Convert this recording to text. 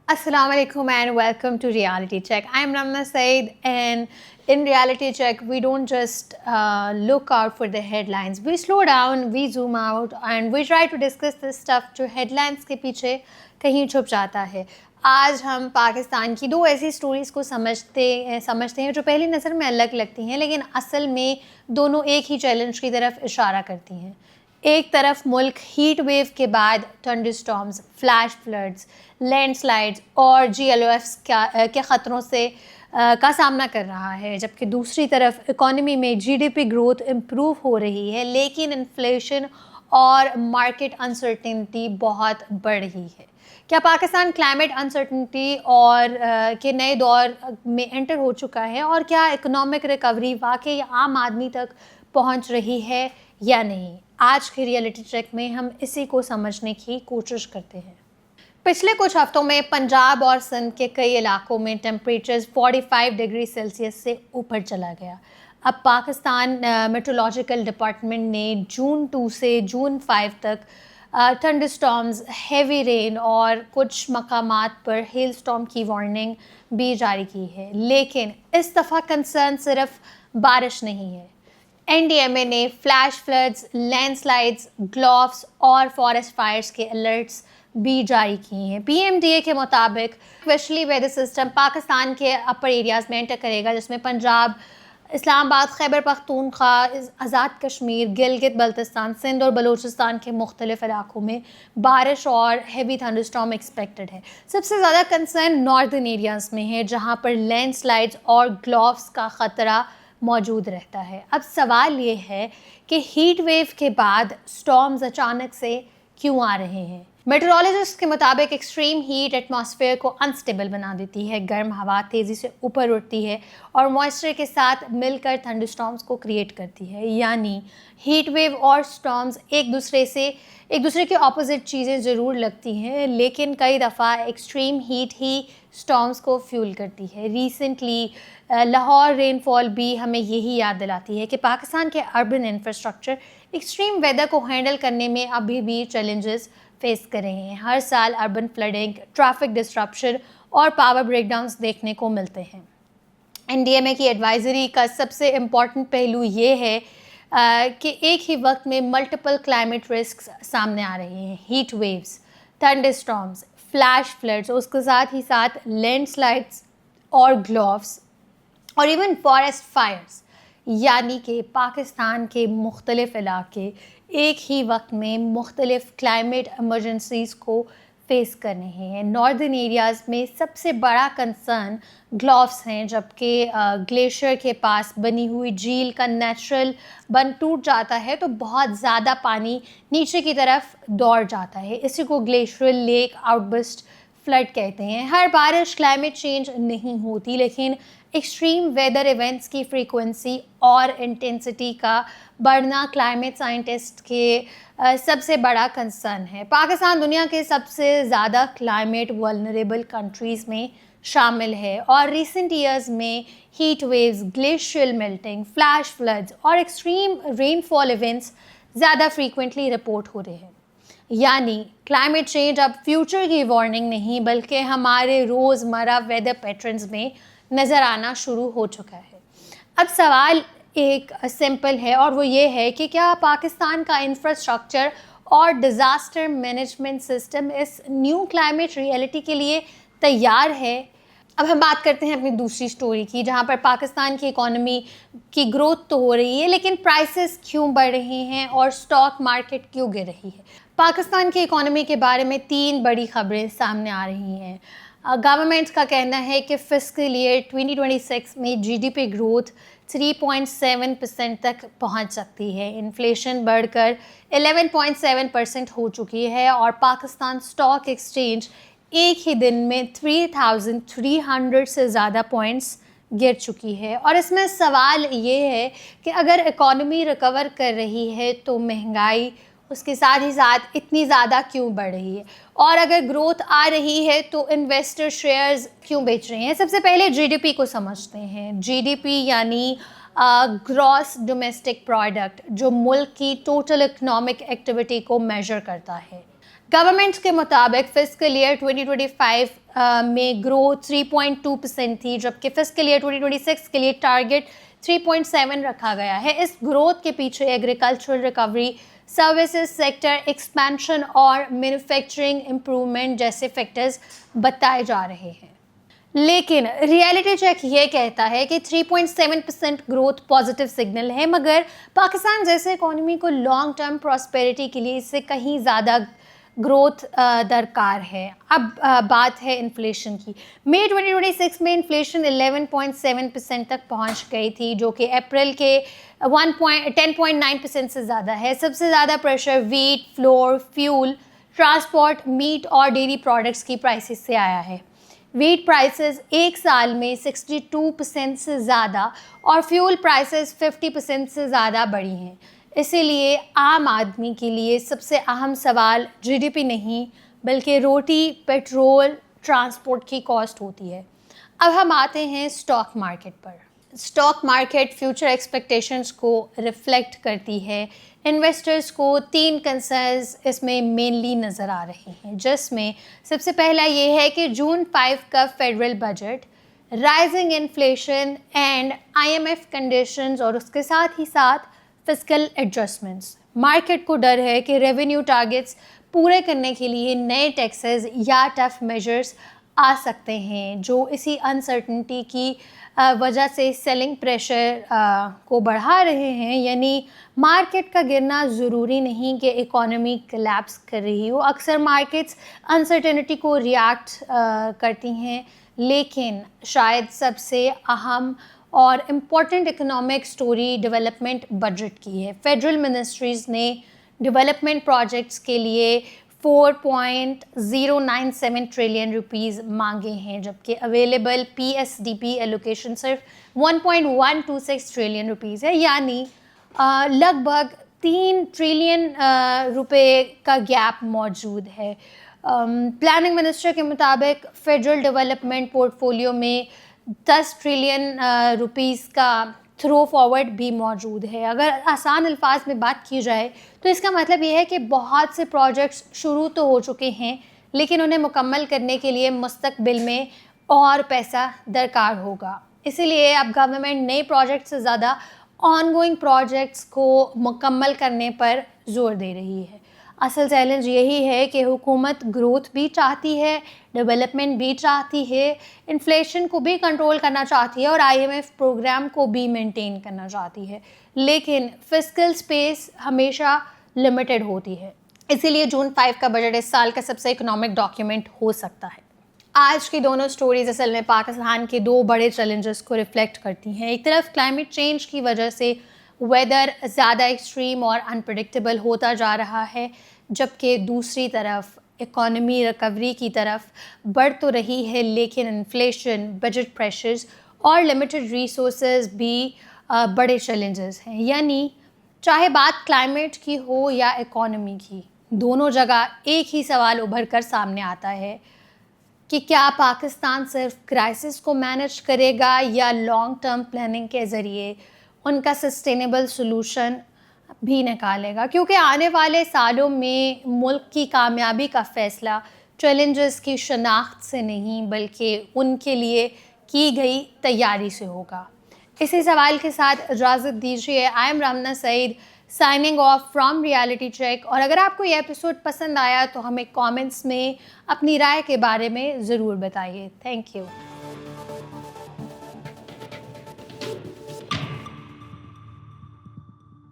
Assalamu alaikum and welcome to Reality Check. I'm Ramna Said, and in Reality Check, we don't just look out for the headlines. We slow down, we zoom out, and we try to discuss this stuff जो headlines के पीछे कहीं छुप जाता है. आज हम पाकिस्तान की दो ऐसी स्टोरीज़ को समझते हैं जो पहली नज़र में अलग लगती हैं, लेकिन असल में दोनों एक ही चैलेंज की तरफ इशारा करती हैं. एक तरफ मुल्क हीट वेव के बाद थंडरस्टॉर्म्स, फ्लैश फ्लड्स, लैंडस्लाइड्स और GLOFs के ख़तरों से का सामना कर रहा है, जबकि दूसरी तरफ इकॉनमी में GDP ग्रोथ इम्प्रूव हो रही है, लेकिन इन्फ्लेशन और मार्केट अनसर्टेनिटी बहुत बढ़ रही है. क्या पाकिस्तान क्लाइमेट अनसर्टेनिटी और के नए दौर में एंटर हो चुका है, और क्या इकोनॉमिक रिकवरी वाकई आम आदमी तक पहुंच रही है या नहीं? आज के रियलिटी चेक में हम इसी को समझने की कोशिश करते हैं. पिछले कुछ हफ्तों में पंजाब और सिंध के कई इलाकों में टेम्परेचर 45 डिग्री सेल्सियस से ऊपर चला गया. अब पाकिस्तान मेट्रोलॉजिकल डिपार्टमेंट ने जून 2 से जून 5 तक थंडरस्टॉर्म्स, हेवी रेन और कुछ मकामात पर हेल स्टॉर्म की वार्निंग भी जारी की है. लेकिन इस दफ़ा कंसर्न सिर्फ बारिश नहीं है. NDMA ने फ्लैश फ्लड्स, लैंडस्लाइड्स, ग्लोव्स और फॉरेस्ट फायर्स के अलर्ट्स भी जारी किए हैं. PMDA के मुताबिक वेस्टर्ली वेदर सिस्टम पाकिस्तान के अपर एरियाज़ में एंटर करेगा, जिसमें पंजाब, इस्लामाबाद, खैबर पख्तूनख्वा, आज़ाद कश्मीर, गिलगित बल्तिस्तान, सिंध और बलूचिस्तान के मुख्तलिफ इलाकों में बारिश और हेवी थंडरस्टॉर्म एक्सपेक्टेड है. सबसे ज़्यादा कंसर्न नॉर्दर्न एरियाज़ में है, जहाँ पर लैंडस्लाइड्स और ग्लोव्स का ख़तरा मौजूद रहता है. अब सवाल ये है कि हीट वेव के बाद स्टॉर्म्स अचानक से क्यों आ रहे हैं. मेट्रोलॉजिस्ट के मुताबिक एक्सट्रीम हीट एटमॉस्फेयर को अनस्टेबल बना देती है. गर्म हवा तेज़ी से ऊपर उठती है और मॉइस्चर के साथ मिलकर थंडरस्टॉर्म्स को क्रिएट करती है. यानी हीट वेव और स्टॉर्म्स एक दूसरे के ऑपोजिट चीज़ें ज़रूर लगती हैं, लेकिन कई दफ़ा एक्सट्रीम हीट ही स्टॉर्म्स को फ्यूल करती है. रिसेंटली लाहौर रेनफॉल भी हमें यही याद दिलाती है कि पाकिस्तान के अर्बन इंफ्रास्ट्रक्चर एक्सट्रीम वेदर को हैंडल करने में अभी भी चैलेंजेस फेस कर रहे हैं. हर साल अर्बन फ्लडिंग, ट्रैफिक डिस्ट्रप्शन और पावर ब्रेकडाउन्स देखने को मिलते हैं. NDMA की एडवाइजरी का सबसे इम्पॉर्टेंट पहलू ये है कि एक ही वक्त में मल्टीपल क्लाइमेट रिस्क्स सामने आ रहे हैं. Heat waves, thunderstorms, flash floods, उसके साथ ही साथ लैंडस्लाइड्स और ग्लोव्स और इवन फॉरेस्ट फायर्स. यानी कि पाकिस्तान के मुख्तलिफ इलाके एक ही वक्त में मुख्तलिफ क्लाइमेट एमरजेंसीज़ को फेस कर रहे हैं. नॉर्दर्न एरियाज़ में सबसे बड़ा कंसर्न ग्लोव्स हैं, जबकि ग्लेशियर के पास बनी हुई झील का नेचुरल बंध टूट जाता है तो बहुत ज़्यादा पानी नीचे की तरफ दौड़ जाता है. इसी को ग्लेशियल लेक आउटबर्स्ट फ्लड कहते हैं. हर बारिश क्लाइमेट चेंज नहीं होती, लेकिन एक्सट्रीम वेदर इवेंट्स की फ्रीक्वेंसी और इंटेंसिटी का बढ़ना क्लाइमेट साइंटिस्ट के सबसे बड़ा कंसर्न है. पाकिस्तान दुनिया के सबसे ज़्यादा क्लाइमेट वल्नरेबल कंट्रीज़ में शामिल है और रिसेंट ईयर्स में heat waves, glacial melting, flash floods और एक्सट्रीम रेनफॉल इवेंट्स ज़्यादा फ्रीक्वेंटली रिपोर्ट हो रहे हैं. यानी क्लाइमेट चेंज अब फ्यूचर की वार्निंग नहीं, बल्कि हमारे रोज़मर्रा वेदर पैटर्न्स में नज़र आना शुरू हो चुका है. अब सवाल एक सिंपल है, और वो ये है कि क्या पाकिस्तान का इंफ्रास्ट्रक्चर और डिज़ास्टर मैनेजमेंट सिस्टम इस न्यू क्लाइमेट रियलिटी के लिए तैयार है. अब हम बात करते हैं अपनी दूसरी स्टोरी की, जहाँ पर पाकिस्तान की इकॉनमी की ग्रोथ तो हो रही है, लेकिन प्राइसेस क्यों बढ़ रहे हैं और स्टॉक मार्केट क्यों गिर रही है. पाकिस्तान की इकॉनमी के बारे में 3 बड़ी खबरें सामने आ रही हैं. गवर्नमेंट का कहना है कि फिस्कल ईयर 2026 में GDP ग्रोथ 3.7% तक पहुंच सकती है. इन्फ्लेशन बढ़कर 11.7% हो चुकी है और पाकिस्तान स्टॉक एक्सचेंज एक ही दिन में 3,300 से ज़्यादा पॉइंट्स गिर चुकी है. और इसमें सवाल ये है कि अगर इकॉनमी रिकवर कर रही है तो महंगाई उसके साथ ही साथ इतनी ज़्यादा क्यों बढ़ रही है, और अगर ग्रोथ आ रही है तो इन्वेस्टर शेयर्स क्यों बेच रहे हैं. सबसे पहले GDP को समझते हैं. GDP यानी ग्रॉस डोमेस्टिक प्रोडक्ट, जो मुल्क की टोटल इकोनॉमिक एक्टिविटी को मेजर करता है. गवर्नमेंट्स के मुताबिक फिस्कल ईयर 2025 में ग्रोथ 3.2% थी, जबकि फिस्कल ईयर 2026 के लिए टारगेट 3.7 रखा गया है। इस ग्रोथ के पीछे agricultural recovery, services sector expansion और मैन्युफैक्चरिंग इम्प्रूवमेंट जैसे फैक्टर्स बताए जा रहे हैं। लेकिन रियलिटी चेक ये कहता है कि 3.7% ग्रोथ पॉजिटिव सिग्नल है, मगर पाकिस्तान जैसे इकोनॉमी को लॉन्ग टर्म प्रॉस्पेरिटी के लिए इससे कहीं ज़्यादा ग्रोथ दरकार है। अब बात है इन्फ्लेशन की। मई 2026 में इन्फ्लेशन 11.7% तक पहुंच गई थी, जो कि अप्रैल के 10.9% से ज़्यादा है। सबसे ज़्यादा pressure wheat, flour, fuel, transport, meat और डेयरी प्रोडक्ट्स की प्राइसेस से आया है। वीट प्राइसेस एक साल में 62% से ज़्यादा और फ्यूल प्राइसेस 50% से ज़्यादा बढ़ी हैं। इसीलिए आम आदमी के लिए सबसे अहम सवाल जीडीपी नहीं, बल्कि रोटी, पेट्रोल, ट्रांसपोर्ट की कॉस्ट होती है। अब हम आते हैं स्टॉक मार्केट पर। स्टॉक मार्केट फ्यूचर एक्सपेक्टेशंस को रिफ्लेक्ट करती है। इन्वेस्टर्स को 3 कंसर्न्स इसमें मेनली नज़र आ रहे हैं, जिसमें सबसे पहला ये है कि जून 5 का federal budget, rising inflation and IMF conditions और उसके साथ ही साथ फिस्कल एडजस्टमेंट्स। मार्केट को डर है कि रेवेन्यू टारगेट्स पूरे करने के लिए नए टैक्सेस या टफ मेजर्स आ सकते हैं, जो इसी अनसर्टनिटी की वजह से सेलिंग प्रेशर को बढ़ा रहे हैं। यानी मार्केट का गिरना ज़रूरी नहीं कि इकोनॉमी कोलैप्स कर रही हो। अक्सर मार्केट्स अनसर्टेनिटी को रिएक्ट करती हैं, लेकिन शायद सबसे अहम और important economic story development budget की है। फेडरल मिनिस्ट्रीज़ ने डेवलपमेंट प्रोजेक्ट्स के लिए 4.097 ट्रिलियन रुपीज़ मांगे हैं, जबकि अवेलेबल PSDP एलोकेशन सिर्फ 1.126 ट्रिलियन रुपीज़ है। यानी लगभग 3 ट्रिलियन रुपए का गैप मौजूद है। प्लानिंग मिनिस्टर के मुताबिक फेडरल डेवलपमेंट पोर्टफोलियो में 10 ट्रिलियन रुपीज़ का थ्रो फॉरवर्ड भी मौजूद है। अगर आसान अल्फाज में बात की जाए तो इसका मतलब ये है कि बहुत से प्रोजेक्ट्स शुरू तो हो चुके हैं, लेकिन उन्हें मुकम्मल करने के लिए मुस्तकबिल में और पैसा दरकार होगा। इसीलिए अब गवर्नमेंट नए प्रोजेक्ट से ज़्यादा ऑनगोइंग प्रोजेक्ट्स को मुकम्मल करने पर जोर दे रही है। असल चैलेंज यही है कि हुकूमत ग्रोथ भी चाहती है, डेवलपमेंट भी चाहती है, इन्फ्लेशन को भी कंट्रोल करना चाहती है और IMF प्रोग्राम को भी मेंटेन करना चाहती है, लेकिन फिस्कल स्पेस हमेशा लिमिटेड होती है। इसीलिए जून 5 का बजट इस साल का सबसे इकोनॉमिक डॉक्यूमेंट हो सकता है। आज की दोनों स्टोरीज असल में पाकिस्तान के 2 बड़े चैलेंजेस को रिफ्लेक्ट करती हैं। एक तरफ क्लाइमेट चेंज की वजह से वेदर ज़्यादा एक्सट्रीम और अनप्रेडिक्टेबल होता जा रहा है, जबकि दूसरी तरफ इकॉनमी रिकवरी की तरफ बढ़ तो रही है, लेकिन इन्फ्लेशन, बजट प्रेशर्स और लिमिटेड रिसोर्सेज भी बड़े चैलेंजेस हैं। यानी चाहे बात क्लाइमेट की हो या इकॉनमी की, दोनों जगह एक ही सवाल उभर कर सामने आता है कि क्या पाकिस्तान सिर्फ क्राइसिस को मैनेज करेगा या लॉन्ग टर्म प्लानिंग के ज़रिए उनका सस्टेनेबल सॉल्यूशन भी निकालेगा। क्योंकि आने वाले सालों में मुल्क की कामयाबी का फ़ैसला चैलेंजेस की शनाख्त से नहीं, बल्कि उनके लिए की गई तैयारी से होगा। इसी सवाल के साथ इजाज़त दीजिए। I am Ramna Saeed, signing off from Reality Check. और अगर आपको ये एपिसोड पसंद आया तो हमें कमेंट्स में अपनी राय के बारे में ज़रूर बताइए। Thank you.